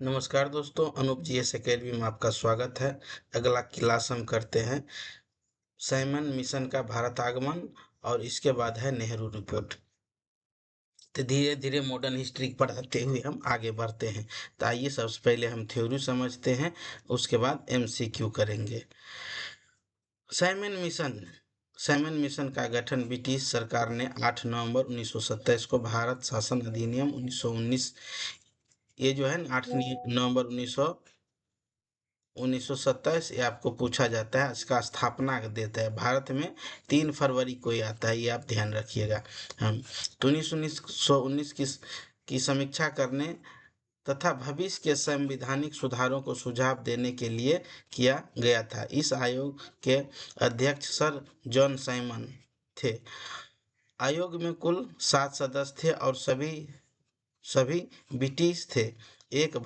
नमस्कार दोस्तों, Anoop GS academy में आपका स्वागत है। अगला क्लास हम करते हैं साइमन मिशन का भारत आगमन और इसके बाद है नेहरू रिपोर्ट। तो धीरे धीरे मॉडर्न हिस्ट्री पढ़ाते हुए हम आगे बढ़ते हैं। तो आइए सबसे पहले हम थ्योरी समझते हैं, उसके बाद एमसीक्यू करेंगे। साइमन मिशन का गठन ब्रिटिश सरकार ने 8 नवंबर 1927 को भारत शासन अधिनियम 1919, ये जो है ना 8 नवंबर 1927, ये आपको पूछा जाता है, इसका स्थापना देता है। भारत में 3 फरवरी को ही आता है, ये आप ध्यान रखिएगा। हम तो 1919 की समीक्षा करने तथा भविष्य के संवैधानिक सुधारों को सुझाव देने के लिए किया गया था। इस आयोग के अध्यक्ष सर जॉन साइमन थे। आयोग में कुल 7 सदस्य थे और सभी सभी ब्रिटिश थे। एक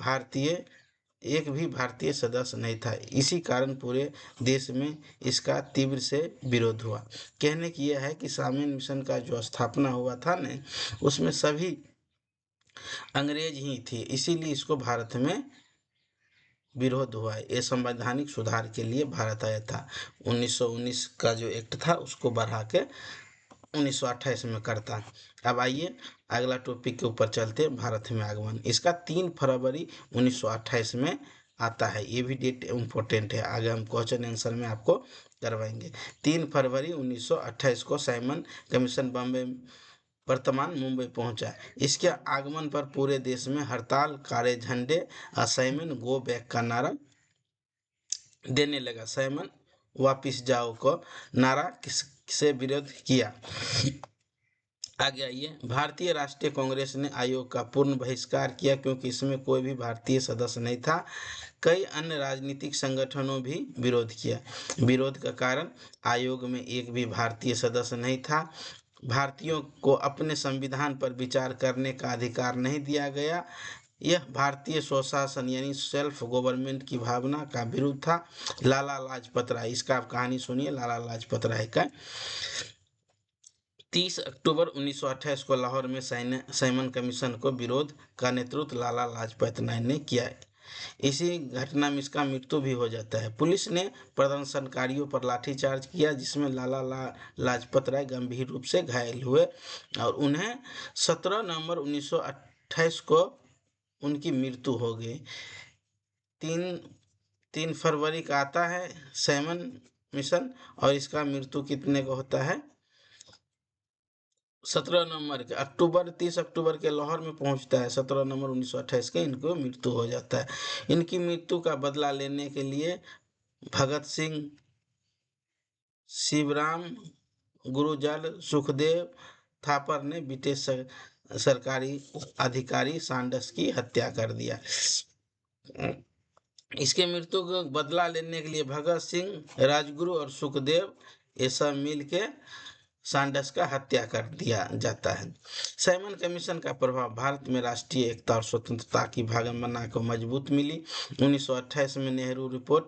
भी भारतीय सदस्य नहीं था। इसी कारण पूरे देश में इसका तीव्र से विरोध हुआ। कहने की यह है कि साइमन मिशन का जो स्थापना हुआ था न, उसमें सभी अंग्रेज ही थे, इसीलिए इसको भारत में विरोध हुआ। ये संवैधानिक सुधार के लिए भारत आया था। 1919 का जो एक्ट था उसको बढ़ा के 1928 में करता। अब आइए अगला टॉपिक के ऊपर चलते हैं, भारत में आगमन। इसका 3 फरवरी 1928 में आता है। ये भी डेट इम्पोर्टेंट है, आगे हम क्वेश्चन आंसर में आपको करवाएंगे। 3 फरवरी 1928 को साइमन कमीशन बॉम्बे वर्तमान मुंबई पहुंचा। इसके आगमन पर पूरे देश में हड़ताल, काले झंडे, साइमन गो बैक का नारा देने लगा। साइमन वापिस जाओ को नारा किससे विरोध किया। आगे आइए, भारतीय राष्ट्रीय कांग्रेस ने आयोग का पूर्ण बहिष्कार किया क्योंकि इसमें कोई भी भारतीय सदस्य नहीं था। कई अन्य राजनीतिक संगठनों भी विरोध किया। विरोध का कारण, आयोग में एक भी भारतीय सदस्य नहीं था। भारतीयों को अपने संविधान पर विचार करने का अधिकार नहीं दिया गया। यह भारतीय स्वशासन यानी सेल्फ गवर्नमेंट की भावना का विरुद्ध था। लाला लाजपत राय, इसका आप कहानी सुनिए लाला लाजपत राय का। 30 अक्टूबर 1928 को लाहौर में साइमन कमीशन को विरोध का नेतृत्व लाला लाजपत राय ने किया। इसी घटना में इसका मृत्यु भी हो जाता है। पुलिस ने प्रदर्शनकारियों पर लाठीचार्ज किया, जिसमें लाजपत राय गंभीर रूप से घायल हुए और उन्हें 17 नवंबर 1928 को उनकी मृत्यु हो गई। 3 फरवरी का आता है साइमन मिशन और इसका मृत्यु कितने को होता है? 17 नवंबर के 30 अक्टूबर के लाहौर में पहुंचता है। 17 नवंबर 1928 के इनको मृत्यु हो जाता है। इनकी मृत्यु का बदला लेने के लिए भगत सिंह, शिवराम, गुरुजल, सुखदेव थापर ने ब्रिटिश सरकारी अधिकारी सैंडर्स की हत्या कर दिया। इसके मृत्यु का बदला लेने के लिए भगत सिंह, राजगुरु और सुखदेव ये सब मिल के सैंडर्स का हत्या कर दिया जाता है। साइमन कमीशन का प्रभाव, भारत में राष्ट्रीय एकता और स्वतंत्रता की भावना को मजबूत मिली। 1928 में नेहरू रिपोर्ट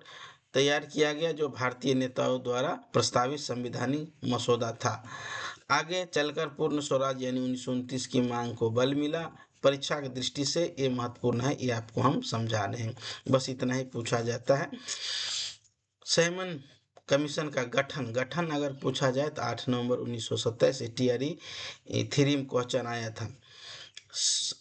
तैयार किया गया, जो भारतीय नेताओं द्वारा प्रस्तावित संवैधानिक मसौदा था। आगे चलकर पूर्ण स्वराज यानी 1929 की मांग को बल मिला। परीक्षा की दृष्टि से ये महत्वपूर्ण है, ये आपको हम समझा रहे हैं, बस इतना ही पूछा जाता है। साइमन कमीशन का गठन अगर पूछा जाए तो 8 नवंबर 1927 टीआरई 3 में क्वेश्चन आया था।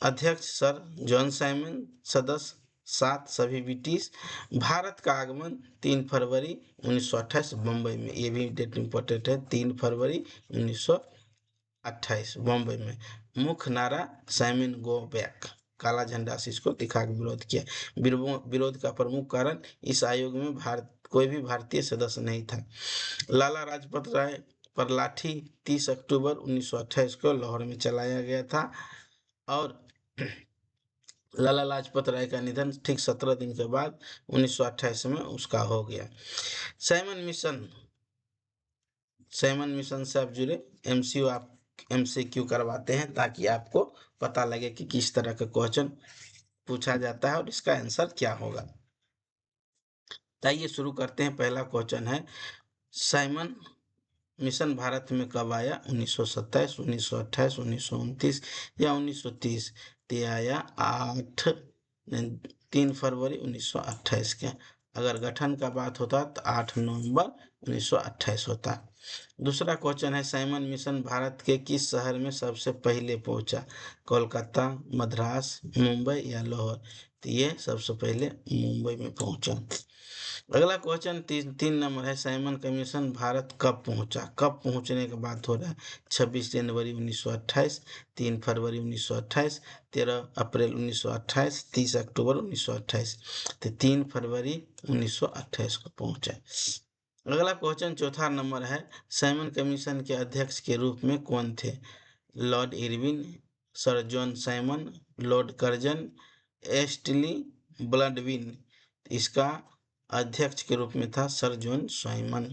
अध्यक्ष सर जॉन साइमन, सदस्य 7 सभी ब्रिटिश। भारत का आगमन 3 फरवरी 1928 बम्बई में, ये भी डेट इम्पोर्टेंट है, 3 फरवरी 1928 बम्बई में। मुख्य नारा साइमन गो बैक, काला झंडा से इसको दिखा के विरोध किया। विरोध का प्रमुख कारण, इस आयोग में कोई भी भारतीय सदस्य नहीं था। लाला लाजपत राय पर लाठी 30 अक्टूबर 1928 को लाहौर में चलाया गया था और लाला लाजपत राय का निधन ठीक 17 दिन के बाद 1928 में उसका हो गया। साइमन मिशन से आप जुड़े एमसीक्यू करवाते हैं ताकि आपको पता लगे कि किस तरह का क्वेश्चन पूछा जाता है और इसका आंसर क्या होगा। आइए शुरू करते हैं। पहला क्वेश्चन है, साइमन मिशन भारत में कब आया? 1927, 1928, 1929 या 1930? ते आया 8 3 फरवरी 1928 के। अगर गठन का बात होता तो 8 नवंबर 1928 होता। दूसरा क्वेश्चन है, साइमन मिशन भारत के किस शहर में सबसे पहले पहुंचा? कोलकाता, मद्रास, मुंबई या लाहौर? तो ये सबसे पहले मुंबई में पहुंचा। अगला क्वेश्चन 3 नंबर है, साइमन कमीशन भारत कब पहुंचा? कब पहुंचने की बात हो रहा है? 26 जनवरी 1928, 3 फरवरी 1928, 13 अप्रैल 1928, 30 अक्टूबर 1928। तो 3 फरवरी 1928 को पहुंचा। अगला क्वेश्चन 4 नंबर है, साइमन कमीशन के अध्यक्ष के रूप में कौन थे? Lord Irwin, Sir John Simon, Lord Curzon, Stanley Baldwin? इसका अध्यक्ष के रूप में था सर जॉन साइमन।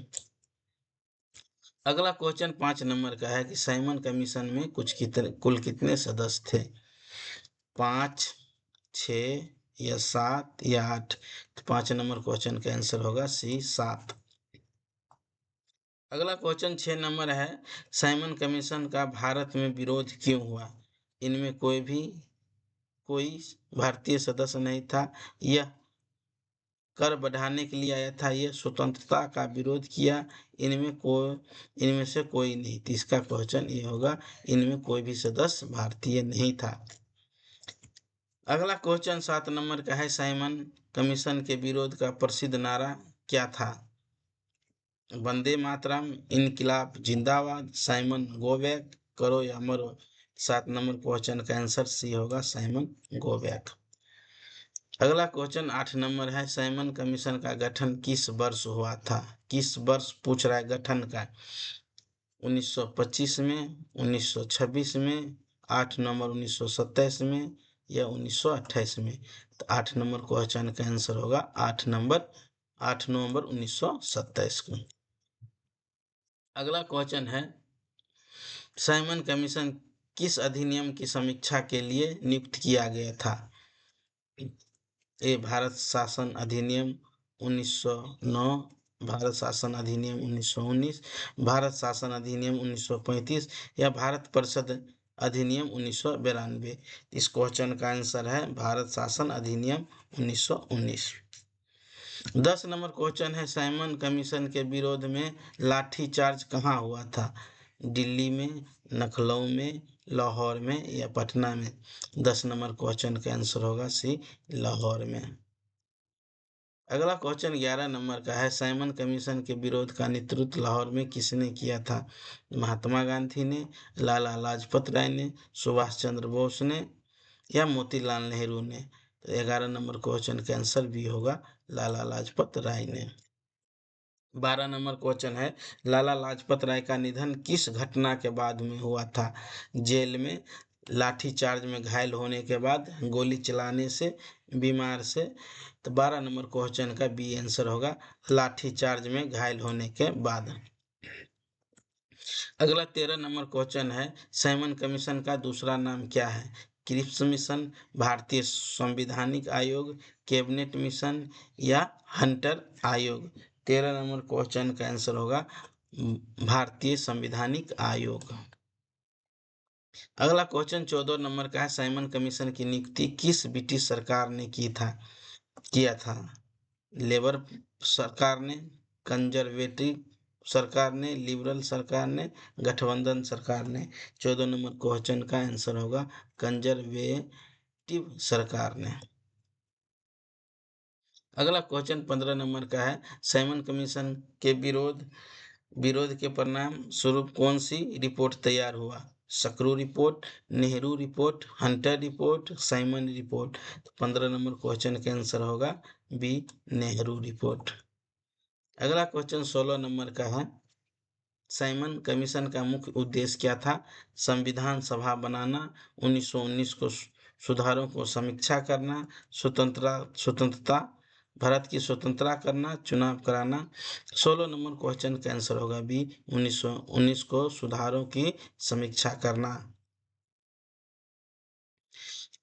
अगला क्वेश्चन 5 नंबर का है कि साइमन कमीशन में कुल कितने सदस्य थे? 5, 6 या 7 या 8? तो 5 नंबर क्वेश्चन का आंसर होगा सी, 7। अगला क्वेश्चन 6 नंबर है, साइमन कमीशन का भारत में विरोध क्यों हुआ? इनमें कोई भारतीय सदस्य नहीं था, यह कर बढ़ाने के लिए आया था, यह स्वतंत्रता का विरोध किया, इनमें से कोई नहीं। तो इसका क्वेश्चन ये होगा, इनमें कोई भी सदस्य भारतीय नहीं था। अगला क्वेश्चन 7 नंबर का है, साइमन कमीशन के विरोध का प्रसिद्ध नारा क्या था? वंदे मातरम, इनकिलाब जिंदाबाद, साइमन गो बैक, करो या मरो? 7 नंबर क्वेश्चन का आंसर सी होगा, साइमन गो बैक। अगला क्वेश्चन 8 नंबर है, साइमन कमीशन का गठन किस वर्ष हुआ था? किस वर्ष पूछ रहा है गठन का? 1925 में, 1926 में, 8 नवंबर 1927 में या 1928 में? तो 8 नंबर क्वेश्चन का आंसर होगा 8 नवंबर 1927 को। अगला क्वेश्चन है, साइमन कमीशन किस अधिनियम की समीक्षा के लिए नियुक्त किया गया था? ए भारत शासन अधिनियम 1909, भारत शासन अधिनियम 1919, भारत शासन अधिनियम 1935 या भारत परिषद अधिनियम 1992? इस क्वेश्चन का आंसर है भारत शासन अधिनियम 1919। 10 नंबर क्वेश्चन है, साइमन कमीशन के विरोध में लाठीचार्ज कहाँ हुआ था? दिल्ली में, लखनऊ में, लाहौर में या पटना में? 10 नंबर क्वेश्चन का आंसर होगा सी, लाहौर में। अगला क्वेश्चन 11 नंबर का है, साइमन कमीशन के विरोध का नेतृत्व लाहौर में किसने किया था? महात्मा गांधी ने, लाला लाजपत राय ने, सुभाष चंद्र बोस ने या मोतीलाल नेहरू ने? तो 11 नंबर क्वेश्चन का आंसर भी होगा लाला लाजपत राय ने। 12 नंबर क्वेश्चन है, लाला लाजपत राय का निधन किस घटना के बाद में हुआ था? जेल में, लाठीचार्ज में घायल होने के बाद, गोली चलाने से, बीमार से? तो 12 नंबर क्वेश्चन का बी आंसर होगा, लाठीचार्ज में घायल होने के बाद। अगला 13 नंबर क्वेश्चन है, साइमन कमीशन का दूसरा नाम क्या है? क्रिप्स मिशन, भारतीय संवैधानिक आयोग, कैबिनेट मिशन या हंटर आयोग? 13 नंबर क्वेश्चन का आंसर होगा भारतीय संवैधानिक आयोग। अगला क्वेश्चन 14 नंबर का है, साइमन कमीशन की नियुक्ति किस ब्रिटिश सरकार ने किया था? लेबर सरकार ने, कंजर्वेटिव सरकार ने, लिबरल सरकार ने, गठबंधन सरकार ने? 14 नंबर क्वेश्चन का आंसर होगा कंजर्वेटिव सरकार ने। अगला क्वेश्चन 15 नंबर का है, साइमन कमीशन के विरोध के परिणाम स्वरूप कौन सी रिपोर्ट तैयार हुआ? Sapru report, Nehru report, Hunter report, Simon report? तो 15 नंबर क्वेश्चन का आंसर होगा बी, नेहरू रिपोर्ट। अगला क्वेश्चन 16 नंबर का है, साइमन कमीशन का मुख्य उद्देश्य क्या था? संविधान सभा बनाना, 1919 को सुधारों को समीक्षा करना, स्वतंत्रता भारत की स्वतंत्रता करना, चुनाव कराना? 16 नंबर क्वेश्चन का आंसर होगा बी, 1919 को सुधारों की समीक्षा करना।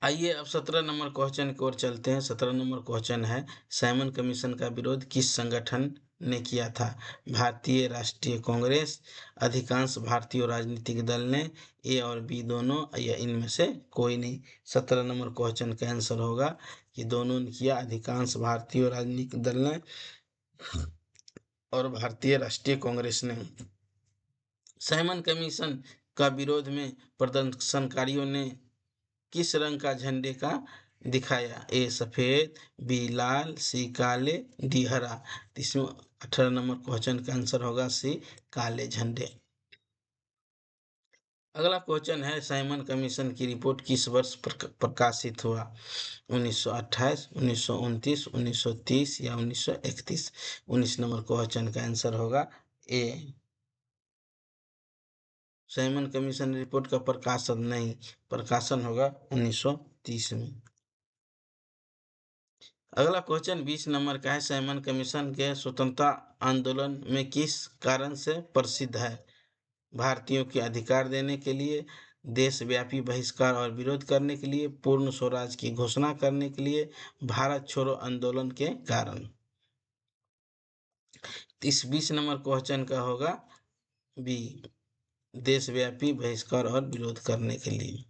आइए अब 17 नंबर क्वेश्चन की ओर चलते हैं। 17 नंबर क्वेश्चन है, साइमन कमीशन का विरोध किस संगठन ने किया था? भारतीय राष्ट्रीय कांग्रेस, अधिकांश भारतीय राजनीतिक दल ने, ए और बी दोनों या इनमें से कोई नहीं? 17 नंबर क्वेश्चन का आंसर होगा कि दोनों ने किया। अधिकांश भारतीय राजनीतिक दल ने और भारतीय राष्ट्रीय कांग्रेस ने। साइमन कमीशन का विरोध में प्रदर्शनकारियों ने किस रंग का झंडे का दिखाया? ए सफेद, बी लाल, सी काले, डी हरा। तो इसमें 18 नंबर क्वेश्चन का आंसर होगा सी काले झंडे। अगला क्वेश्चन है साइमन कमीशन की रिपोर्ट किस वर्ष प्रकाशित हुआ? 1928, 1929, 1930 या 1931। 19 नंबर क्वेश्चन का आंसर होगा ए। साइमन कमीशन रिपोर्ट का प्रकाशन होगा 1930 में। अगला क्वेश्चन 20 नंबर का है, साइमन कमीशन के स्वतंत्रता आंदोलन में किस कारण से प्रसिद्ध है? भारतीयों के अधिकार देने के लिए, देशव्यापी बहिष्कार और विरोध करने के लिए, पूर्ण स्वराज की घोषणा करने के लिए, भारत छोड़ो आंदोलन के कारण। इस 20 नंबर क्वेश्चन का होगा बी, देशव्यापी बहिष्कार और विरोध करने के लिए।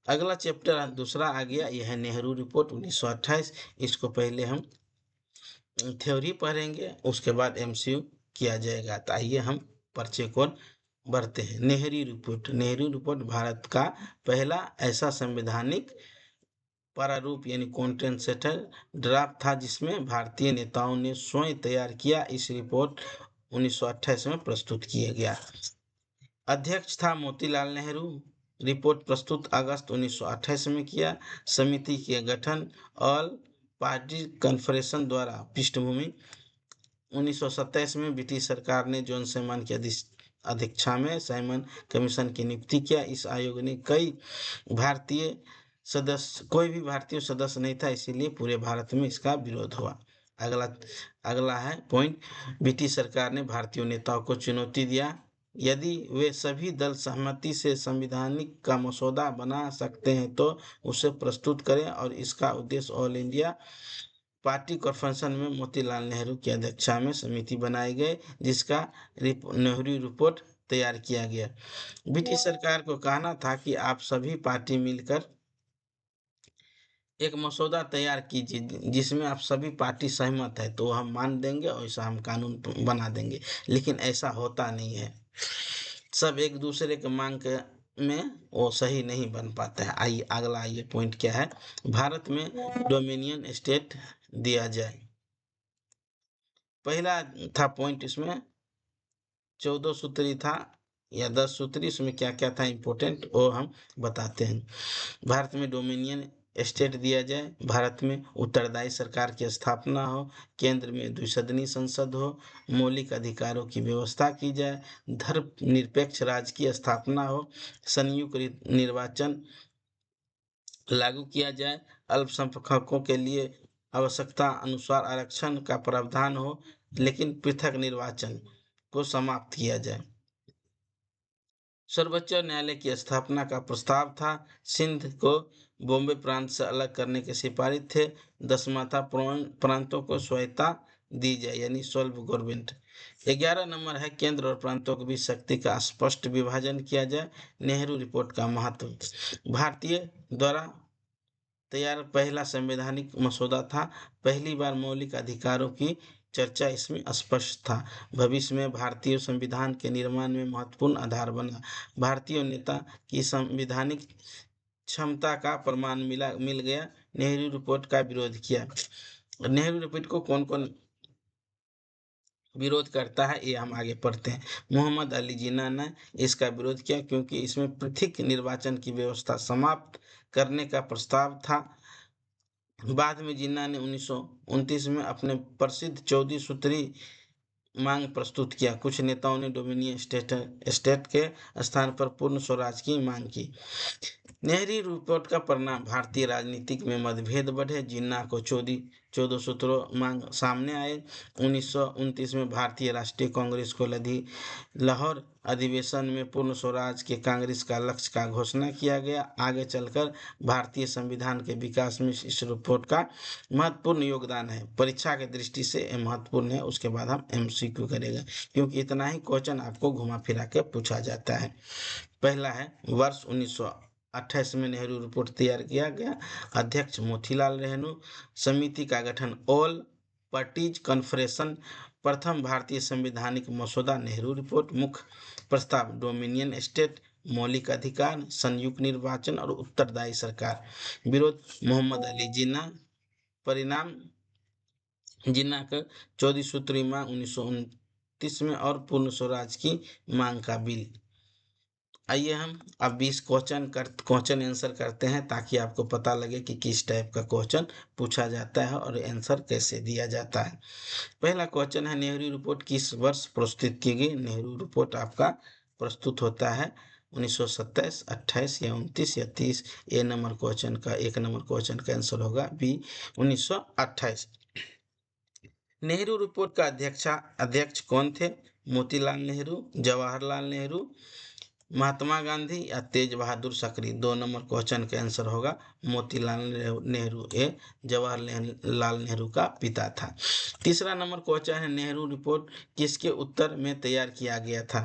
अगला चैप्टर दूसरा आ गया, यह है नेहरू रिपोर्ट 1928। इसको पहले हम थ्योरी पढ़ेंगे, उसके बाद एमसीक्यू किया जाएगा। तो आइए हम पर्चे को बढ़ते हैं। नेहरू रिपोर्ट भारत का पहला ऐसा संवैधानिक प्रारूप यानी कॉन्सेप्चुअल ड्राफ्ट था जिसमें भारतीय नेताओं ने स्वयं तैयार किया। इस रिपोर्ट 1928 में प्रस्तुत किया गया। अध्यक्ष था मोतीलाल नेहरू। रिपोर्ट प्रस्तुत अगस्त 1928 में किया। समिति के गठन ऑल पार्टी कॉन्फ्रेंस द्वारा। पृष्ठभूमि 1927 में ब्रिटिश सरकार ने जॉन साइमन की अध्यक्षता में साइमन कमीशन की नियुक्ति किया। इस आयोग ने कोई भी भारतीय सदस्य नहीं था, इसीलिए पूरे भारत में इसका विरोध हुआ। अगला है पॉइंट, ब्रिटिश सरकार ने भारतीय नेताओं को चुनौती दिया, यदि वे सभी दल सहमति से संवैधानिक का मसौदा बना सकते हैं तो उसे प्रस्तुत करें। और इसका उद्देश्य ऑल इंडिया पार्टी कॉन्फ्रेंस में मोतीलाल नेहरू की अध्यक्षता में समिति बनाई गई, जिसका नेहरू रिपोर्ट तैयार किया गया। ब्रिटिश सरकार को कहना था कि आप सभी पार्टी मिलकर एक मसौदा तैयार कीजिए जिसमें आप सभी पार्टी सहमत है, तो हम मान देंगे और ऐसा हम कानून बना देंगे। लेकिन ऐसा होता नहीं है, सब एक दूसरे के मांग के में वो सही नहीं बन पाता है। आइए पॉइंट क्या है, भारत में डोमिनियन स्टेट दिया जाए। पहला था पॉइंट, इसमें 14 सूत्री था या 10 सूत्री, उसमें क्या क्या था इंपॉर्टेंट वो हम बताते हैं। भारत में डोमिनियन स्टेट दिया जाए, भारत में उत्तरदायी सरकार की स्थापना हो, केंद्र में द्विसदनीय संसद हो, मौलिक अधिकारों की व्यवस्था की जाए, धर्मनिरपेक्ष राज्य की स्थापना हो, संयुक्त निर्वाचन लागू किया जाए, अल्पसंख्यकों के लिए आवश्यकता अनुसार आरक्षण का प्रावधान हो, लेकिन पृथक निर्वाचन को समाप्त किया जाए। सर्वोच्च न्यायालय की स्थापना का प्रस्ताव था। सिंध को बॉम्बे प्रांत से अलग करने के सिफारिश थे। 10वां था प्रांतों को स्वायत्तता दी जाए यानी सेल्फ गवर्नमेंट। 11 नंबर है केंद्र और प्रांतों के बीच शक्ति का स्पष्ट विभाजन किया जाए। नेहरू रिपोर्ट का महत्व, भारतीय द्वारा तैयार पहला संवैधानिक मसौदा था। पहली बार मौलिक अधिकारों की चर्चा इसमें स्पष्ट था। भविष्य में भारतीय संविधान के निर्माण में महत्वपूर्ण आधार बना। भारतीय नेता की संवैधानिक क्षमता का प्रमाण मिल गया। नेहरू रिपोर्ट का विरोध किया। नेहरू रिपोर्ट को कौन कौन विरोध करता है ये हम आगे पढ़ते हैं। मोहम्मद अली जिन्ना ने इसका विरोध किया क्योंकि इसमें पृथक निर्वाचन की व्यवस्था समाप्त करने का प्रस्ताव था। बाद में जिन्ना ने 1929 में अपने प्रसिद्ध 14 सूत्री मांग प्रस्तुत किया। कुछ नेताओं ने डोमिनियन स्टेट के स्थान पर पूर्ण स्वराज की मांग की। नेहरू रिपोर्ट का परिणाम, भारतीय राजनीति में मतभेद बढ़े। जिन्ना को 14 सूत्रों मांग सामने आए। 1929 में भारतीय राष्ट्रीय कांग्रेस को लाहौर अधिवेशन में पूर्ण स्वराज के कांग्रेस का लक्ष्य का घोषणा किया गया। आगे चलकर भारतीय संविधान के विकास में इस रिपोर्ट का महत्वपूर्ण योगदान है। परीक्षा की दृष्टि से यह महत्वपूर्ण है, उसके बाद हम एमसीक्यू करेंगे क्योंकि इतना ही क्वेश्चन आपको घुमा फिरा के पूछा जाता है। पहला है वर्ष 1928 में नेहरू रिपोर्ट तैयार किया गया। अध्यक्ष मोतीलाल नेहरू। समिति का गठन ऑल पार्टीज कॉन्फ्रेंस। प्रथम भारतीय संवैधानिक मसौदा नेहरू रिपोर्ट। मुख्य प्रस्ताव डोमिनियन स्टेट, मौलिक अधिकार, संयुक्त निर्वाचन और उत्तरदायी सरकार। विरोध मोहम्मद अली जिन्ना। परिणाम जिन्ना का 14 सूत्री मांग 1929 में और पूर्ण स्वराज की मांग का बिल। आइए हम अब 20 क्वेश्चन आंसर करते हैं, ताकि आपको पता लगे कि किस टाइप का क्वेश्चन पूछा जाता है और आंसर कैसे दिया जाता है। पहला क्वेश्चन है, नेहरू रिपोर्ट किस वर्ष प्रस्तुत की गई? नेहरू रिपोर्ट आपका प्रस्तुत होता है 1927, 28 या 29 या 30। एक नंबर क्वेश्चन का आंसर होगा बी 1928। नेहरू रिपोर्ट का अध्यक्ष कौन थे? मोतीलाल नेहरू, जवाहरलाल नेहरू, महात्मा गांधी या तेज बहादुर सक्री। 2 नंबर क्वेश्चन का आंसर होगा मोतीलाल नेहरू। ये जवाहरलाल नेहरू का पिता था। तीसरा नंबर क्वेश्चन है, नेहरू रिपोर्ट किसके उत्तर में तैयार किया गया था?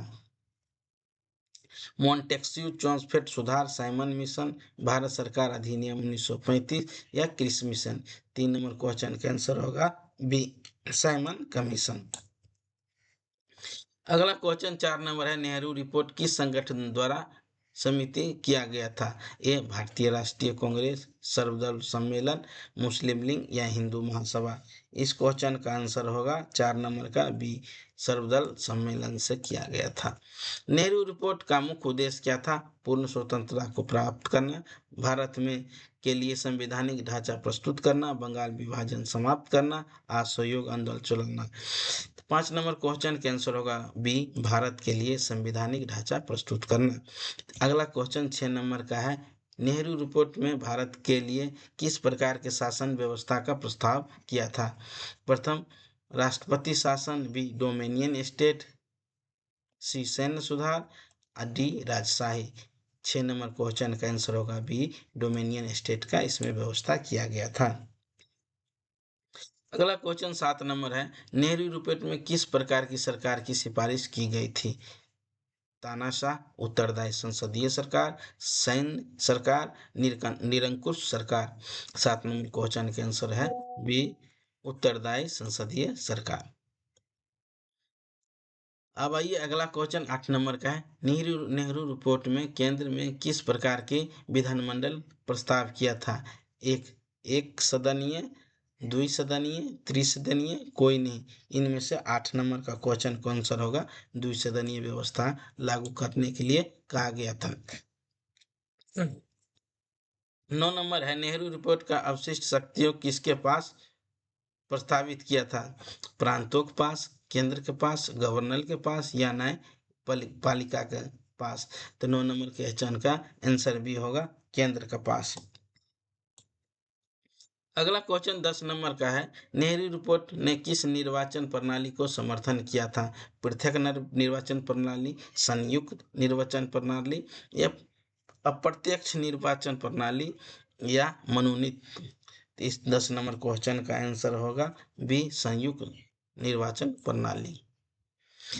मॉन्टेस्क्यू ट्रांसफेट सुधार, साइमन मिशन, भारत सरकार अधिनियम 1935 या क्रिस मिशन। 3 नंबर क्वेश्चन का आंसर होगा बी साइमन कमीशन। अगला क्वेश्चन 4 नंबर है, नेहरू रिपोर्ट किस संगठन द्वारा समिति किया गया था? ए भारतीय राष्ट्रीय कांग्रेस, सर्वदल सम्मेलन, मुस्लिम लीग या हिंदू महासभा। इस क्वेश्चन का आंसर होगा 4 नंबर का बी सर्वदल सम्मेलन से किया गया था। नेहरू रिपोर्ट का मुख्य उद्देश्य क्या था? पूर्ण स्वतंत्रता को प्राप्त करना, भारत में के लिए संवैधानिक ढांचा प्रस्तुत करना, बंगाल विभाजन समाप्त करना, असहयोग आंदोलन चलाना। 5 नंबर क्वेश्चन का आंसर होगा बी भारत के लिए संवैधानिक ढांचा प्रस्तुत करना। अगला क्वेश्चन 6 नंबर का है, नेहरू रिपोर्ट में भारत के लिए किस प्रकार के शासन व्यवस्था का प्रस्ताव किया था? प्रथम राष्ट्रपति शासन, बी डोमिनियन स्टेट, सी सैन्य सुधार, डी राजशाही। 6 नंबर क्वेश्चन का आंसर होगा बी डोमिनियन स्टेट का इसमें व्यवस्था किया गया था। अगला क्वेश्चन 7 नंबर है, नेहरू रिपोर्ट में किस प्रकार की सरकार की सिफारिश की गई थी? तानाशाह, उत्तरदायी संसदीय सरकार, सैन्य सरकार, निरंकुश सरकार। 7 नंबर क्वेश्चन का आंसर है बी उत्तरदायी संसदीय सरकार। अब आइए अगला क्वेश्चन 8 नंबर का है, नेहरू रिपोर्ट में केंद्र में किस प्रकार के विधानमंडल प्रस्ताव किया था? एक सदनीय, द्विसदनीय, त्रिसदनीय, कोई नहीं। इनमें से 8 नंबर का क्वेश्चन का आंसर होगा द्विसदनीय व्यवस्था लागू करने के लिए कहा गया था। 9 नंबर है, नेहरू रिपोर्ट का अवशिष्ट शक्तियों किसके पास प्रस्तावित किया था? प्रांतों के पास, केंद्र के पास, गवर्नर के पास या न्याय पालिका के पास। तो 9 नंबर क्वेश्चन का आंसर भी होगा केंद्र के पास। अगला क्वेश्चन 10 नंबर का है, नेहरू रिपोर्ट ने किस निर्वाचन प्रणाली को समर्थन किया था? पृथक निर्वाचन प्रणाली, संयुक्त निर्वाचन प्रणाली या अप्रत्यक्ष निर्वाचन प्रणाली या मनोनीत। इस 10 नंबर क्वेश्चन का आंसर होगा बी संयुक्त निर्वाचन प्रणाली।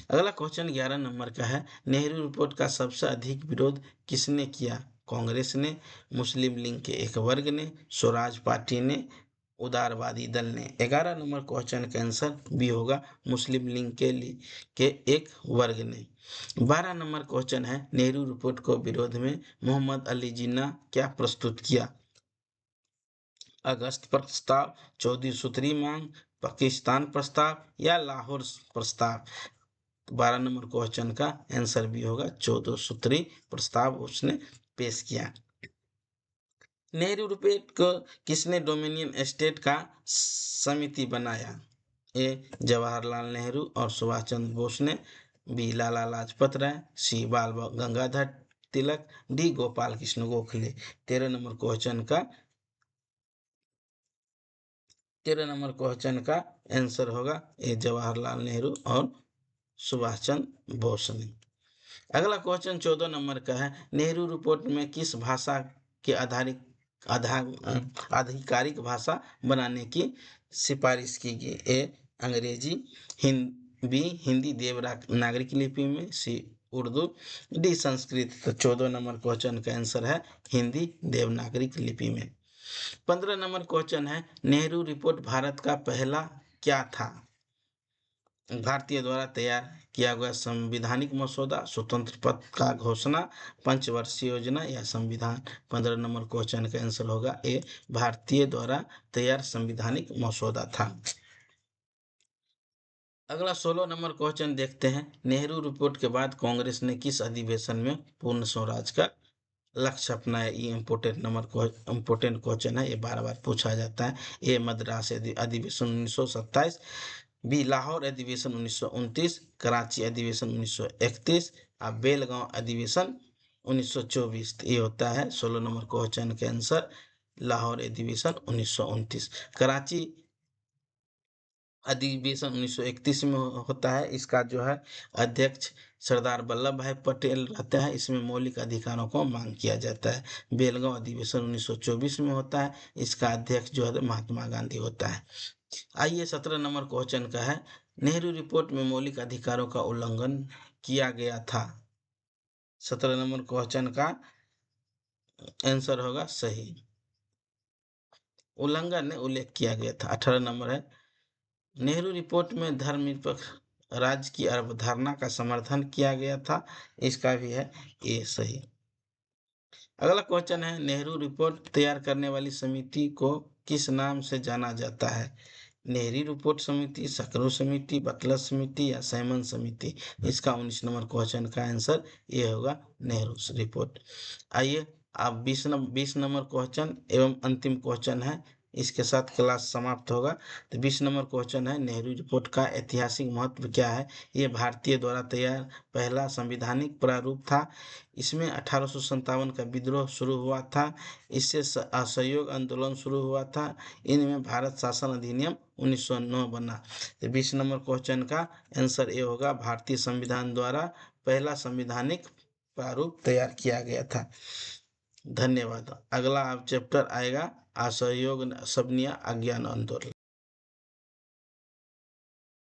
अगला क्वेश्चन 11 नंबर का है, नेहरू रिपोर्ट का सबसे अधिक विरोध किसने किया? कांग्रेस ने, मुस्लिम लीग के एक वर्ग ने, स्वराज पार्टी ने, उदारवादी दल ने। 11 नंबर क्वेश्चन का आंसर बी होगा मुस्लिम लीग के एक वर्ग ने। 12 नंबर क्वेश्चन है, नेहरू रिपोर्ट को विरोध में मोहम्मद अली जिन्ना क्या प्रस्तुत किया? अगस्त प्रस्ताव, 14 सूत्री मांग, पाकिस्तान प्रस्ताव या लाहौर प्रस्ताव। 12 नंबर क्वेश्चन का आंसर भी होगा 14 सूत्री प्रस्ताव उसने पेश किया। नेहरू रिपोर्ट को किसने डोमिनियन स्टेट का समिति बनाया? ए जवाहरलाल नेहरू और सुभाष चंद्र बोस ने, B Lala Lajpat Rai, C Bal Gangadhar Tilak, D Gopal Krishna Gokhale. 13 number question का आंसर होगा ए जवाहरलाल नेहरू और सुभाष चंद्र बोस ने। अगला क्वेश्चन 14 नंबर का है, नेहरू रिपोर्ट में किस भाषा के आधिकारिक भाषा बनाने की सिफारिश की गई? ए अंग्रेजी, बी हिंदी देवनागरी लिपि में, सी उर्दू, डी संस्कृत। तो 14 नंबर क्वेश्चन का आंसर है हिंदी देवनागरी लिपि में। 15 नंबर क्वेश्चन है नेहरू रिपोर्ट भारत का पहला क्या था? भारतीय द्वारा तैयार किया गया संवैधानिक मसौदा, स्वतंत्र पद का घोषणा, पंचवर्षीय योजना या संविधान। 15 नंबर क्वेश्चन का आंसर होगा ए, भारतीय द्वारा तैयार संवैधानिक मसौदा था। अगला 16 नंबर क्वेश्चन देखते हैं। नेहरू रिपोर्ट के बाद कांग्रेस ने किस अधिवेशन में पूर्ण स्वराज का लक्ष्य अपनाया? ये इम्पोर्टेंट क्वेश्चन है, ये बार बार पूछा जाता है। ए मद्रास अधिवेशन 1927, बी लाहौर अधिवेशन 1929, कराची अधिवेशन 1931 और बेलगांव अधिवेशन 1924। ये होता है 16 नंबर क्वेश्चन के आंसर लाहौर अधिवेशन 1929। कराची अधिवेशन 1931 में होता है। इसका जो है अध्यक्ष सरदार वल्लभ भाई पटेल रहते हैं। इसमें मौलिक अधिकारों को मांग किया जाता है। बेलगांव अधिवेशन 1924 में होता है। इसका अध्यक्ष जो है महात्मा गांधी होता है। आइए 17 नंबर क्वेश्चन का है नेहरू रिपोर्ट में मौलिक अधिकारों का उल्लंघन किया गया था। 17 नंबर क्वेश्चन का आंसर होगा सही, उल्लंघन ने उल्लेख किया गया था। 18 नंबर है नेहरू रिपोर्ट में धर्मनिरपेक्ष राज्य की अवधारणा का समर्थन किया गया था। इसका भी है ये सही। अगला क्वेश्चन है नेहरू रिपोर्ट तैयार करने वाली समिति को किस नाम से जाना जाता है? नेहरू रिपोर्ट समिति, सकरू समिति, बटलर समिति या साइमन समिति। इसका 19 नंबर क्वेश्चन का आंसर ये होगा नेहरू रिपोर्ट। आइए अब 20 नंबर क्वेश्चन एवं अंतिम क्वेश्चन है, इसके साथ क्लास समाप्त होगा। तो 20 नंबर क्वेश्चन है नेहरू रिपोर्ट का ऐतिहासिक महत्व क्या है? ये भारतीय द्वारा तैयार पहला संवैधानिक प्रारूप था। इसमें 1857 का विद्रोह शुरू हुआ था। इससे असहयोग आंदोलन शुरू हुआ था। इनमें भारत शासन अधिनियम 1909 बना। तो 20 नंबर क्वेश्चन का आंसर ये होगा भारतीय संविधान द्वारा पहला संवैधानिक प्रारूप तैयार किया गया था। धन्यवाद। अगला अब चैप्टर आएगा असहयोग, सबनिया, अज्ञान आंदोलन।